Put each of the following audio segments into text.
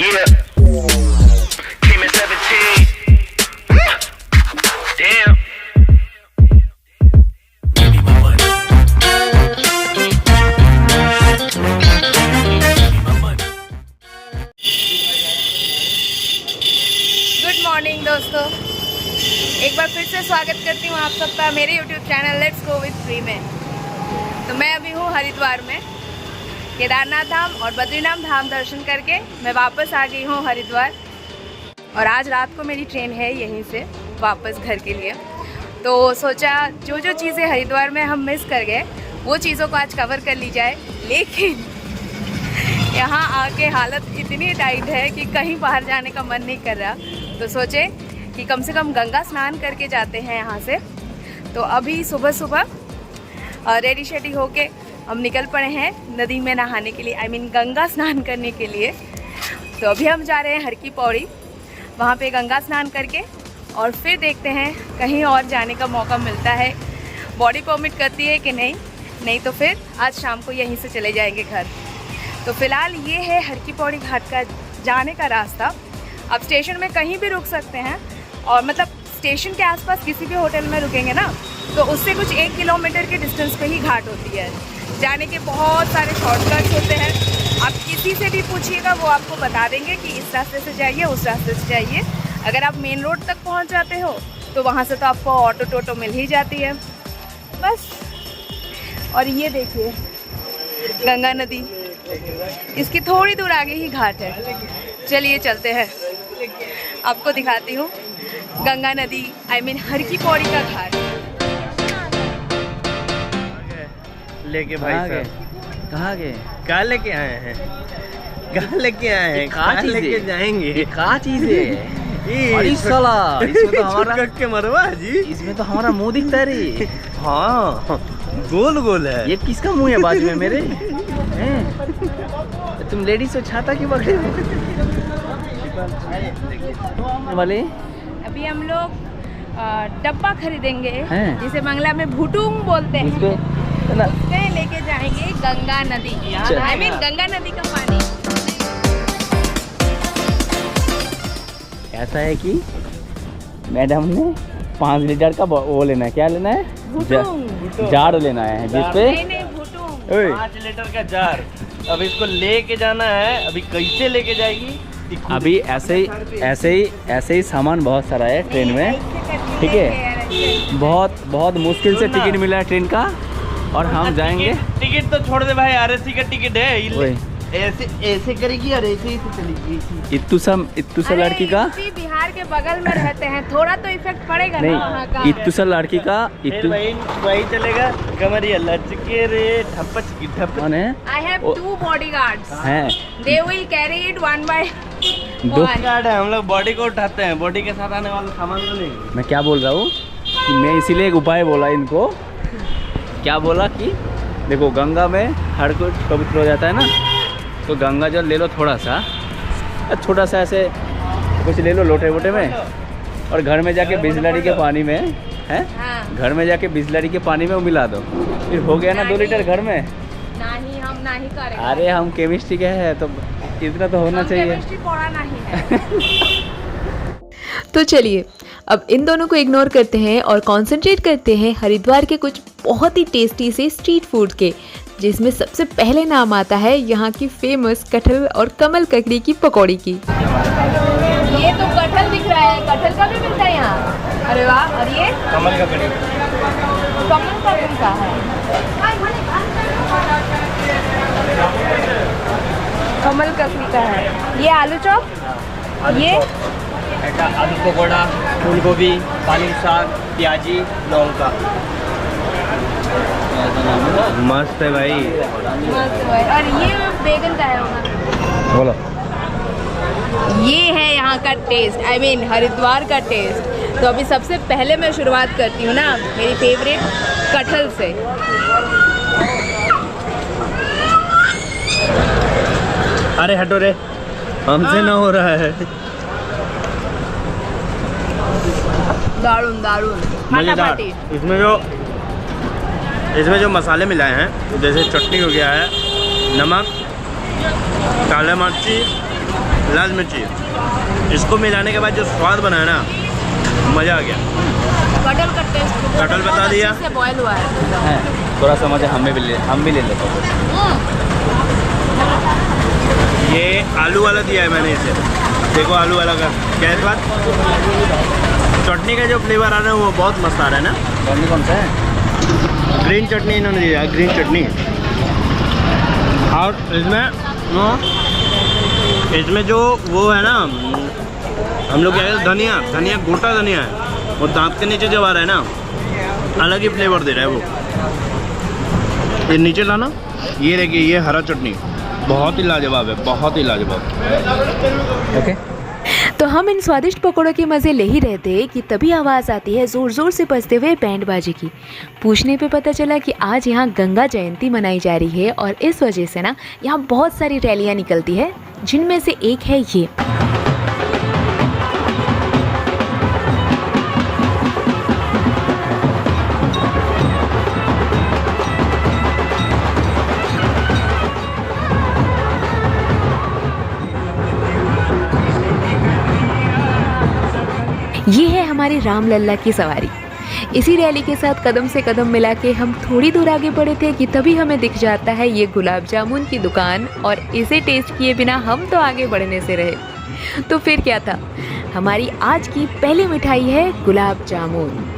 Yeah. Came at 17. Damn. Give me my money. Good morning दोस्तों, एक बार फिर से स्वागत करती हूँ आप सबका मेरे YouTube channel let's go with free में। तो मैं अभी हूँ हरिद्वार में केदारनाथ धाम और बद्रीनाथ धाम दर्शन करके मैं वापस आ गई हूँ हरिद्वार। और आज रात को मेरी ट्रेन है यहीं से वापस घर के लिए। तो सोचा जो जो चीज़ें हरिद्वार में हम मिस कर गए वो चीज़ों को आज कवर कर ली जाए। लेकिन यहाँ आके हालत इतनी टाइट है कि कहीं बाहर जाने का मन नहीं कर रहा। तो सोचे कि कम से कम गंगा स्नान करके जाते हैं यहाँ से। तो अभी सुबह सुबह रेडी शेडी होके हम निकल पड़े हैं नदी में नहाने के लिए, गंगा स्नान करने के लिए। तो अभी हम जा रहे हैं हर की पौड़ी, वहाँ पे गंगा स्नान करके और फिर देखते हैं कहीं और जाने का मौका मिलता है, बॉडी परमिट करती है कि नहीं तो फिर आज शाम को यहीं से चले जाएंगे घर। तो फ़िलहाल ये है हर की पौड़ी घाट का जाने का रास्ता। अब स्टेशन में कहीं भी रुक सकते हैं और मतलब स्टेशन के आसपास किसी भी होटल में रुकेंगे ना तो उससे कुछ 1 किलोमीटर के डिस्टेंस पे ही घाट होती है। जाने के बहुत सारे शॉर्टकट्स होते हैं, आप किसी से भी पूछिएगा वो आपको बता देंगे कि इस रास्ते से जाइए उस रास्ते से जाइए। अगर आप मेन रोड तक पहुंच जाते हो तो वहां से तो आपको ऑटो टोटो मिल ही जाती है बस। और ये देखिए गंगा नदी, इसकी थोड़ी दूर आगे ही घाट है। चलिए चलते हैं, आपको दिखाती हूँ गंगा नदी हर की पौड़ी का घाट। लेके भाई साहब कहाँ गए? कहाँ लेके आए हैं? कहाँ लेके आए हैं? कहाँ लेके जाएंगे? क्या चीज है? अरे साला, इसमें तो हमारा के मरवा जी, इसमें तो हमारा मुंह दिखता है रे। हाँ गोल गोल है। ये किसका मुंह है बाजू में मेरे? तुम लेडीज से छाता क्यों पकड़े वाले? अभी हम लोग डब्बा खरीदेंगे हैं? जिसे बांग्ला में भुटुंग बोलते हैं। उससे लेके जाएंगे गंगा नदी, गंगा नदी का पानी। ऐसा है कि मैडम ने 5 लीटर का वो लेना है। क्या लेना है? जार लेना है जिसपे नहीं भुटुंग 5 लीटर का जार। अब इसको लेके जाना है। अभी कैसे लेके जाएगी? अभी ऐसे ही सामान बहुत सारा है ट्रेन में, ठीक है। बहुत मुश्किल से टिकट मिला है ट्रेन का और हम जाएंगे। टिकट तो छोड़ दे भाई, आरएसी का टिकट है। ऐसे करेगी और ऐसे चलेगी। इत्तू सा लड़की का बिहार के बगल में रहते हैं, थोड़ा तो इफेक्ट पड़ेगा ना वहाँ का। इत्तू सा लड़की का वही चलेगा। कमरिया लचके रे ठप्पच की ठप्पच। कौन है? I have 2 bodyguards. हैं They will carry it 1 by 1. Guard है, हम लोग बॉडी को उठाते हैं, बॉडी के साथ आने वाला सामान को लेंगे। मैं क्या बोल रहा हूँ कि मैं इसीलिए एक उपाय बोला इनको। क्या बोला कि देखो गंगा में हर कुछ पवित्र हो जाता है ना, तो गंगा जल ले लो थोड़ा सा, छोटा सा ऐसे कुछ ले लो लोटे वोटे में, और घर में जाके बिस्लरी के पानी में है, घर में जाके बिस्लरी के पानी में वो मिला दो, फिर हो गया ना 2 लीटर घर में। हम नहीं करेंगे। अरे हम केमिस्ट्री के हैं तो इतना तो होना चाहिए। केमिस्ट्री पढ़ा नहीं है। तो चलिए अब इन दोनों को इग्नोर करते हैं और कंसंट्रेट करते हैं हरिद्वार के कुछ बहुत ही टेस्टी से स्ट्रीट फूड के, जिसमें सबसे पहले नाम आता है यहाँ की फेमस कटहल और कमल ककड़ी की पकौड़ी की। ये तो कटहल दिख रहा है, कटहल का भी मिलता है यहाँ। अरे वाह। और ये कमल का कड़ी, कमल ककड़ी का है। कमल ककड़ी का है। ये आलू चॉप, ये आलू पकौड़ा, फूल गोभी, पालक साग, प्याजी, लौंगा। मस्त है भाई। मस्त है। और ये बैगन का है। बोलो। ये है यहाँ का टेस्ट, हरिद्वार का टेस्ट। तो अभी सबसे पहले मैं शुरुआत करती हूँ ना मेरी फेवरेट कटहल से। अरे हटो रे, हमसे ना हो रहा है। दारुण मजेदार। इसमें जो मसाले मिलाए हैं, जैसे चटनी हो गया है, नमक, काला मिर्ची, लाल मिर्ची, इसको मिलाने के बाद जो स्वाद बना है ना, मज़ा आ गया। कटहल का टेस्ट कटहल बता दिया से बॉयल हुआ है। थोड़ा सा मज़ा हम भी ले लेते हैं। ये आलू वाला दिया है मैंने इसे, देखो आलू वाला का क्या है स्वाद। चटनी का जो फ्लेवर आ रहा है वो बहुत मस्त आ रहा है ना। चटनी कौन सा है? ग्रीन चटनी इन्होंने दिया है, ग्रीन चटनी। और इसमें जो वो है ना, हम लोग क्या कहते हैं, धनिया गोटा धनिया है, और दांत के नीचे जब आ रहा है ना, अलग ही फ्लेवर दे रहा है वो। ये नीचे लाना, ये देखिए, ये हरा चटनी बहुत ही लाजवाब है, बहुत ही लाजवाब। ओके। तो हम इन स्वादिष्ट पकौड़ों के मज़े ले ही रहे थे कि तभी आवाज़ आती है ज़ोर ज़ोर से बजते हुए बैंड बाजी की। पूछने पे पता चला कि आज यहाँ गंगा जयंती मनाई जा रही है और इस वजह से ना यहाँ बहुत सारी रैलियाँ निकलती है, जिनमें से एक है ये। ये है हमारी रामलल्ला की सवारी। इसी रैली के साथ कदम से कदम मिला के हम थोड़ी दूर आगे बढ़े थे कि तभी हमें दिख जाता है ये गुलाब जामुन की दुकान, और इसे टेस्ट किए बिना हम तो आगे बढ़ने से रहे। तो फिर क्या था, हमारी आज की पहली मिठाई है गुलाब जामुन।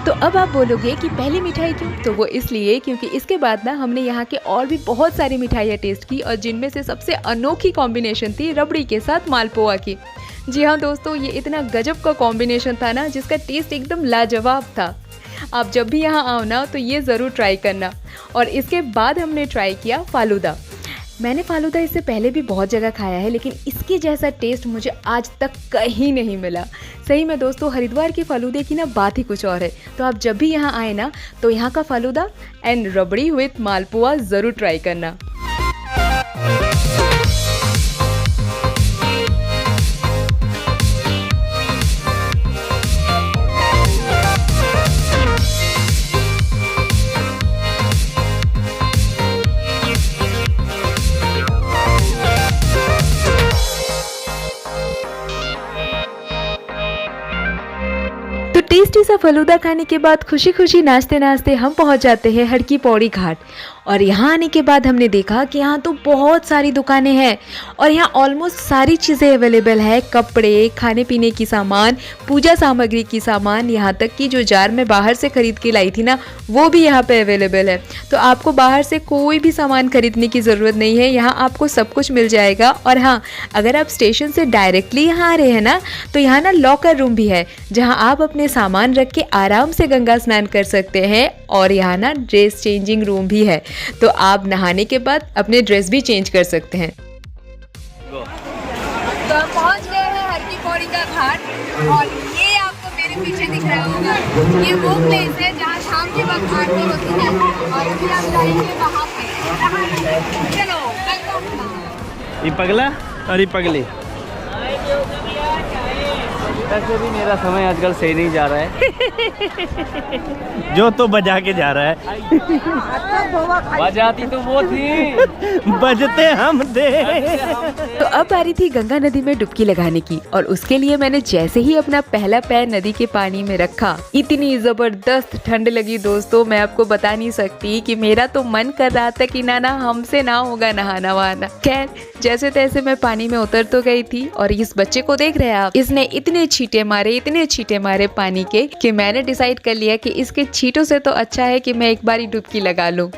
तो अब आप बोलोगे कि पहली मिठाई क्यों? तो वो इसलिए क्योंकि इसके बाद ना हमने यहाँ के और भी बहुत सारी मिठाइयाँ टेस्ट की, और जिनमें से सबसे अनोखी कॉम्बिनेशन थी रबड़ी के साथ मालपुआ की। जी हाँ दोस्तों, ये इतना गजब का कॉम्बिनेशन था ना, जिसका टेस्ट एकदम लाजवाब था। आप जब भी यहाँ आओ ना तो ये ज़रूर ट्राई करना। और इसके बाद हमने ट्राई किया फालूदा। मैंने फालूदा इससे पहले भी बहुत जगह खाया है, लेकिन इसके जैसा टेस्ट मुझे आज तक कहीं नहीं मिला। सही में दोस्तों, हरिद्वार के फालूदे की ना बात ही कुछ और है। तो आप जब भी यहाँ आए ना तो यहाँ का फालूदा एंड रबड़ी विथ मालपुआ ज़रूर ट्राई करना। टेस्टी सा फलूदा खाने के बाद खुशी खुशी नाचते नाचते हम पहुंच जाते हैं हड़की पौड़ी घाट। और यहाँ आने के बाद हमने देखा कि यहाँ तो बहुत सारी दुकानें हैं और यहाँ ऑलमोस्ट सारी चीज़ें अवेलेबल है। कपड़े, खाने पीने की सामान, पूजा सामग्री की सामान, यहाँ तक कि जो जार मैं बाहर से ख़रीद के लाई थी ना, वो भी यहाँ पे अवेलेबल है। तो आपको बाहर से कोई भी सामान खरीदने की ज़रूरत नहीं है, यहाँ आपको सब कुछ मिल जाएगा। और हाँ, अगर आप स्टेशन से डायरेक्टली यहाँ आ रहे हैं ना, तो यहाँ ना लॉकर रूम भी है, जहाँ आप अपने सामान रख के आराम से गंगा स्नान कर सकते हैं। और यहाँ ना ड्रेस चेंजिंग रूम भी है, तो आप नहाने के बाद अपने ड्रेस भी चेंज कर सकते हैं। तो हम पहुंच गए हैं हरकी पौड़ी का घाट, और ये आपको मेरे पीछे दिख रहा होगा, ये वो प्लेस है जहाँ शाम के वक्त आरती होती है। और अभी आप जाएंगे वहाँ पे। चलो ये पगला और ये पगली। वैसे भी मेरा समय आजकल सही नहीं जा रहा है। जो तो बजा के जा रहा है। बजाती तो वो थी, बजते हम थे। तो अब आ रही थी गंगा नदी में डुबकी लगाने की, और उसके लिए मैंने जैसे ही अपना पहला पैर नदी के पानी में रखा, इतनी जबरदस्त ठंड लगी दोस्तों, मैं आपको बता नहीं सकती कि मेरा तो मन कर रहा था कि ना हमसे ना होगा नहाना वहाना। खैर, जैसे तैसे मैं पानी में उतर तो गई थी। और इस बच्चे को देख रहे हैं आप, इसने इतने छींटे मारे पानी के कि मैंने डिसाइड कर लिया कि इसके छींटों से तो अच्छा है कि मैं एक बार ही डुबकी लगा लूं।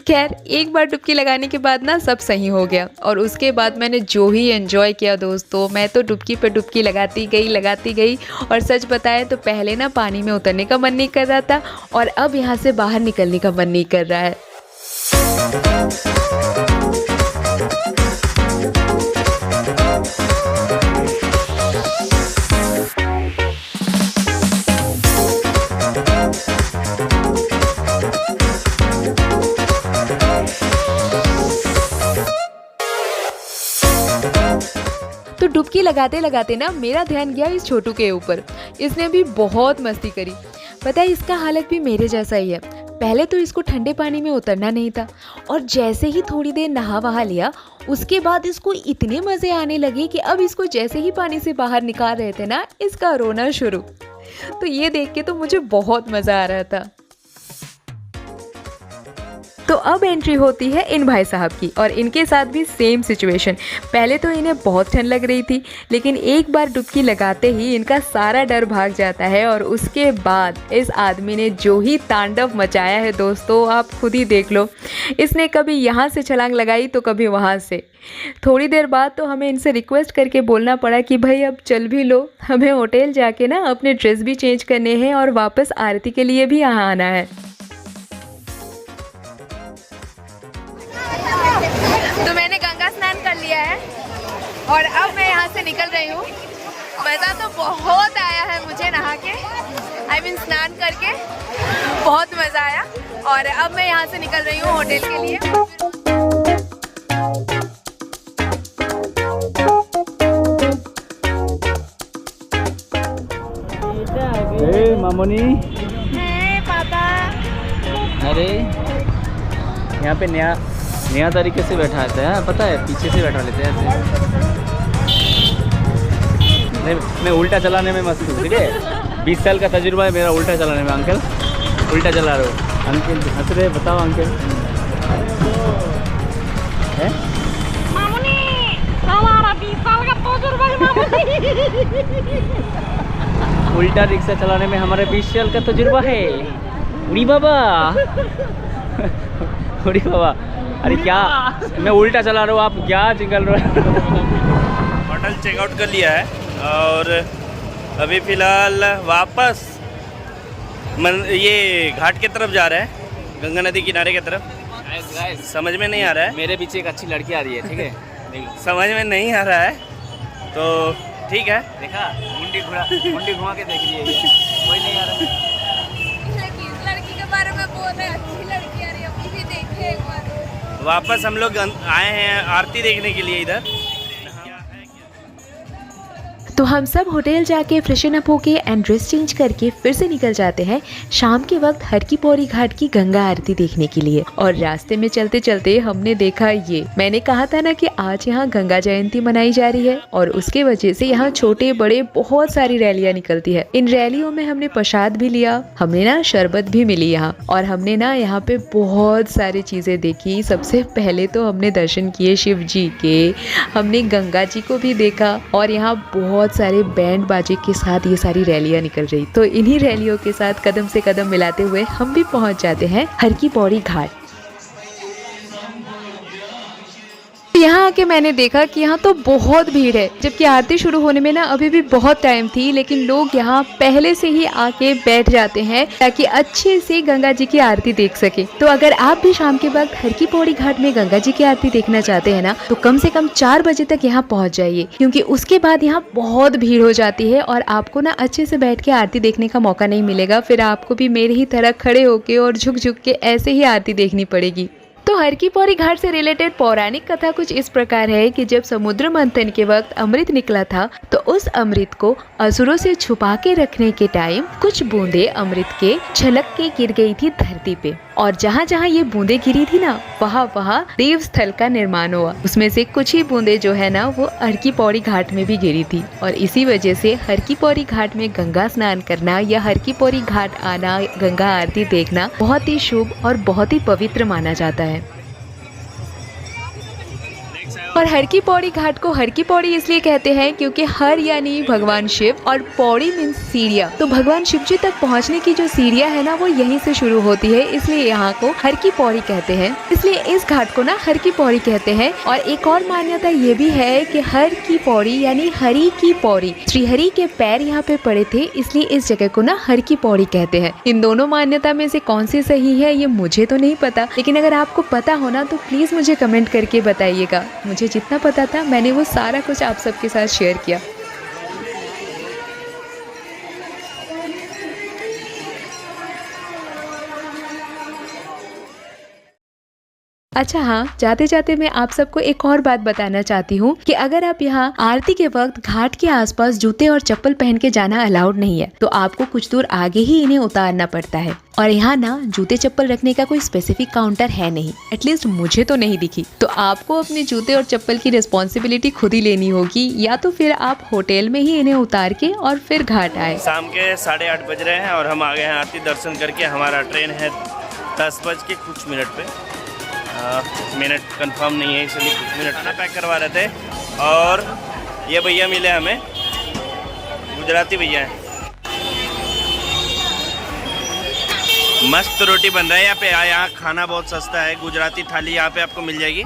खैर, एक बार डुबकी लगाने के बाद ना सब सही हो गया, और उसके बाद मैंने जो ही एंजॉय किया दोस्तों, मैं तो डुबकी पे डुबकी लगाती गई। और सच बताएं तो पहले ना पानी में उतरने का मन नहीं कर रहा था, और अब यहाँ से बाहर निकलने का मन नहीं कर रहा है। तो डुबकी लगाते लगाते ना मेरा ध्यान गया इस छोटू के ऊपर। इसने भी बहुत मस्ती करी। पता है, इसका हालत भी मेरे जैसा ही है। पहले तो इसको ठंडे पानी में उतरना नहीं था और जैसे ही थोड़ी देर नहा वहा लिया उसके बाद इसको इतने मज़े आने लगे कि अब इसको जैसे ही पानी से बाहर निकाल रहे थे ना, इसका रोना शुरू। तो ये देख के तो मुझे बहुत मज़ा आ रहा था। तो अब एंट्री होती है इन भाई साहब की और इनके साथ भी सेम सिचुएशन। पहले तो इन्हें बहुत ठंड लग रही थी, लेकिन एक बार डुबकी लगाते ही इनका सारा डर भाग जाता है और उसके बाद इस आदमी ने जो ही तांडव मचाया है दोस्तों, आप खुद ही देख लो। इसने कभी यहाँ से छलांग लगाई तो कभी वहाँ से। थोड़ी देर बाद तो हमें इनसे रिक्वेस्ट करके बोलना पड़ा कि भाई अब चल भी लो, हमें होटल जाके ना अपने ड्रेस भी चेंज करने हैं और वापस आरती के लिए भी यहाँ आना है। तो मैंने गंगा स्नान कर लिया है और अब मैं यहाँ से निकल रही हूँ। मज़ा तो बहुत आया है मुझे नहा के, स्नान करके बहुत मज़ा आया। और अब मैं यहाँ से निकल रही हूँ होटल के लिए। मामोनी, पापा। अरे यहाँ पे नया तरीके से बैठा आता है, पता है, पीछे से बैठा लेते हैं ऐसे। मैं उल्टा चलाने में मस्त हूँ, ठीक है। 20 साल का तजुर्बा है मेरा उल्टा चलाने में। अंकल उल्टा चला रहे हो, अंकल हंस रहे, बताओ अंकल है? मामूनी, हमारा 20 साल का तजुर्बा है मामूनी। उल्टा रिक्शा चलाने में हमारे 20 साल का तजुर्बा है। उड़ी बाबा उड़ी बाबा, अरे क्या मैं उल्टा चला रहा हूँ, आप क्या चिंगल रहे हो? होटल चेकआउट कर लिया है और अभी फ़िलहाल वापस ये घाट की तरफ जा रहे हैं, गंगा नदी किनारे की तरफ। समझ में नहीं आ रहा है, मेरे पीछे एक अच्छी लड़की आ रही है, ठीक है। समझ में नहीं आ रहा है तो ठीक है। देखा, मुंडी घुमा के देख रही है, कोई नहीं आ रहा। लड़की के बारे में बोल रहे, अच्छी लड़की आ रही है, मुझे देखिए एक बार। वापस हम लोग आए हैं आरती देखने के लिए इधर। तो हम सब होटल जाके फ्रेशन अप होके एंड ड्रेस चेंज करके फिर से निकल जाते हैं शाम के वक्त हर की पौड़ी घाट की गंगा आरती देखने के लिए। और रास्ते में चलते चलते हमने देखा, ये मैंने कहा था ना कि आज यहाँ गंगा जयंती मनाई जा रही है और उसके वजह से यहाँ छोटे बड़े बहुत सारी रैलियाँ निकलती है। इन रैलियों में हमने प्रसाद भी लिया, हमने ना शरबत भी मिली यहाँ, और हमने ना यहाँ पे बहुत सारी चीजें देखी। सबसे पहले तो हमने दर्शन किए शिव जी के, हमने गंगा जी को भी देखा और यहाँ बहुत सारे बैंड बाजे के साथ ये सारी रैलियां निकल रही। तो इन्हीं रैलियों के साथ कदम से कदम मिलाते हुए हम भी पहुंच जाते हैं हर की पौड़ी घाट। यहाँ आके मैंने देखा कि यहाँ तो बहुत भीड़ है, जबकि आरती शुरू होने में ना अभी भी बहुत टाइम थी, लेकिन लोग यहाँ पहले से ही आके बैठ जाते हैं ताकि अच्छे से गंगा जी की आरती देख सके। तो अगर आप भी शाम के वक्त हर की पौड़ी घाट में गंगा जी की आरती देखना चाहते हैं ना, तो कम से कम 4 बजे तक यहाँ पहुँच जाइए, क्योंकि उसके बाद यहाँ बहुत भीड़ हो जाती है और आपको ना अच्छे से बैठ के आरती देखने का मौका नहीं मिलेगा। फिर आपको भी मेरी ही तरह खड़े होके और झुक झुक के ऐसे ही आरती देखनी पड़ेगी। तो हर की पौड़ी घाट से रिलेटेड पौराणिक कथा कुछ इस प्रकार है कि जब समुद्र मंथन के वक्त अमृत निकला था, तो उस अमृत को असुरों से छुपा के रखने के टाइम कुछ बूंदे अमृत के छलक के गिर गई थी धरती पे, और जहाँ जहाँ ये बूंदे गिरी थी ना, वहाँ वहाँ देव स्थल का निर्माण हुआ। उसमें से कुछ ही बूंदे जो है ना, वो हर की पौड़ी घाट में भी गिरी थी, और इसी वजह से हर की पौड़ी घाट में गंगा स्नान करना या हर की पौड़ी घाट आना, गंगा आरती देखना बहुत ही शुभ और बहुत ही पवित्र माना जाता है। और हर की पौड़ी घाट को हर की पौड़ी इसलिए कहते हैं क्योंकि हर यानी भगवान शिव और पौड़ी मीन्स सीढ़ियाँ। तो भगवान शिव जी तक पहुँचने की जो सीढ़ियाँ है ना, वो यहीं से शुरू होती है, इसलिए यहाँ को हर की पौड़ी कहते हैं। इसलिए इस घाट को ना हर की पौड़ी कहते हैं। और एक और मान्यता ये भी है कि हर की पौड़ी यानी हरि की पौड़ी, श्री हरि के पैर यहाँ पे पड़े थे, इसलिए इस जगह को ना हर की पौड़ी कहते हैं। इन दोनों मान्यता में से कौन सी सही है ये मुझे तो नहीं पता, लेकिन अगर आपको पता हो ना तो प्लीज मुझे कमेंट करके बताइएगा। मुझे जितना पता था मैंने वो सारा कुछ आप सबके साथ शेयर किया। अच्छा हाँ, जाते जाते मैं आप सबको एक और बात बताना चाहती हूँ कि अगर आप यहाँ आरती के वक्त घाट के आसपास जूते और चप्पल पहन के जाना अलाउड नहीं है, तो आपको कुछ दूर आगे ही इन्हें उतारना पड़ता है। और यहाँ ना जूते चप्पल रखने का कोई स्पेसिफिक काउंटर है नहीं, एटलीस्ट मुझे तो नहीं दिखी। तो आपको अपने जूते और चप्पल की रिस्पॉन्सिबिलिटी खुद ही लेनी होगी, या तो फिर आप होटल में ही इन्हें उतार के और फिर घाट आए। शाम के 8:30 बज रहे हैं और हम आ गए हैं आरती दर्शन करके। हमारा ट्रेन है 10 बज के कुछ मिनट पे, मिनट कंफर्म नहीं है इसलिए कुछ मिनट में पैक करवा रहे थे। और ये भैया मिले हमें, गुजराती भैया हैं। मस्त रोटी बन रहा है यहाँ पे। यहाँ खाना बहुत सस्ता है। गुजराती थाली यहाँ पे आपको मिल जाएगी।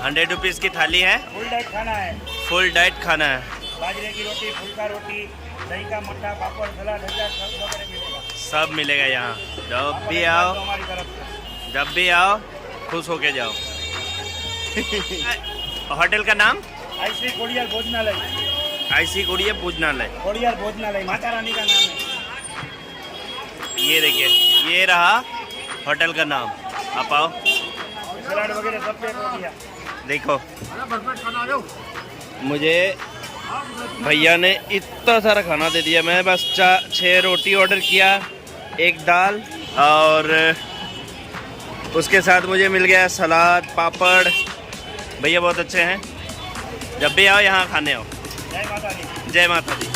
100 रुपीज़ की थाली है। फुल डाइट खाना है। फुल डाइट खाना है। बाजरे की रोटी, फुलका रोटी, दही का मट्ठा, पापड़, सलाद, अचार सब वगैरह मिलेगा। सब मिलेगा यहाँ। जब भी आओ, हमारी तरफ से जब भी आओ खुश होके जाओ। होटल का नाम आईसी खोड़ियार भोजनालय। आईसी खोड़ियार भोजनालय। खोड़ियार भोजनालय माता रानी का नाम है। ये देखिए, ये रहा होटल का नाम। आप आओ, सलाद वगैरह सब पैक हो गया। देखो मुझे भैया ने इतना सारा खाना दे दिया। मैं बस 6 रोटी ऑर्डर किया, 1 दाल, और उसके साथ मुझे मिल गया सलाद, पापड़। भैया बहुत अच्छे हैं। जब भी आओ यहाँ खाने आओ। जय माता दी। जय माता दी।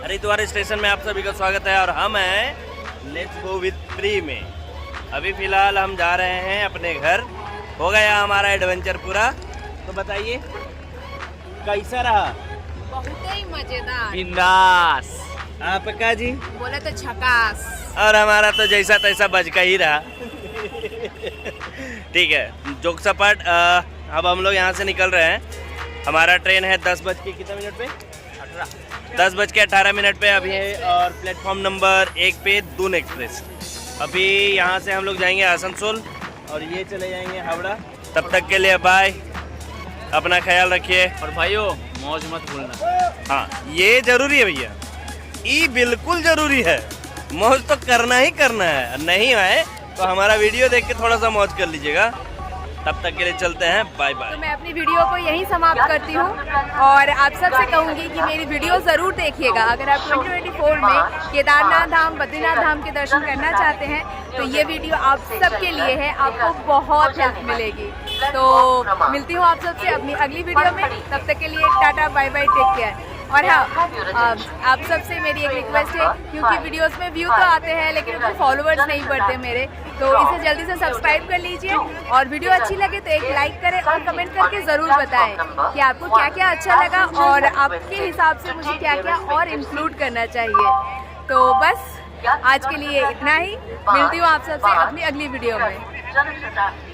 हरिद्वार स्टेशन में आप सभी का स्वागत है और हम हैं लेट्स गो विद प्री में। अभी फ़िलहाल हम जा रहे हैं अपने घर। हो गया हमारा एडवेंचर पूरा। तो बताइए कैसा रहा? बहुत ही मजेदार। बिंदास। आपका जी? बोले तो झकास। और हमारा तो जैसा तैसा बज का ही रहा। ठीक है, जोक सपाट। अब हम लोग यहाँ से निकल रहे हैं। हमारा ट्रेन है 10 बज के कितने मिनट पे? 10 बज के 18 मिनट पे अभी है। और प्लेटफॉर्म नंबर 1 पे दून एक्सप्रेस। अभी यहाँ से हम लोग जाएंगे आसनसोल और ये चले जाएंगे हावड़ा। तब तक के लिए बाय, अपना ख्याल रखिए। और भाइयों मौज मत भूलना। हाँ, ये ज़रूरी है भैया, ये बिल्कुल ज़रूरी है। मौज तो करना ही करना है। नहीं आए तो हमारा वीडियो देख के थोड़ा सा मौज कर लीजिएगा। तब तक के लिए चलते हैं, बाय बाय। तो मैं अपनी वीडियो को यहीं समाप्त करती हूँ और आप सबसे कहूँगी कि मेरी वीडियो ज़रूर देखिएगा। अगर आप 2024 में केदारनाथ धाम, बद्रीनाथ धाम के दर्शन करना चाहते हैं तो ये वीडियो आप सबके लिए है। आपको बहुत हेल्प मिलेगी। तो मिलती हूँ आप सबसे अपनी अगली वीडियो में। तब तक के लिए tata, bye bye, take care. और हाँ, आप सबसे मेरी एक रिक्वेस्ट है, क्योंकि वीडियोस में व्यू तो आते हैं लेकिन उसमें फॉलोअर्स नहीं बढ़ते मेरे, तो इसे जल्दी से सब्सक्राइब कर लीजिए। और वीडियो अच्छी लगे तो एक लाइक करें और कमेंट करके ज़रूर बताएं कि आपको क्या क्या अच्छा लगा और आपके हिसाब से मुझे क्या क्या और इंक्लूड करना चाहिए। तो बस आज के लिए इतना ही। मिलती हूँ आप सबसे अपनी अगली वीडियो में।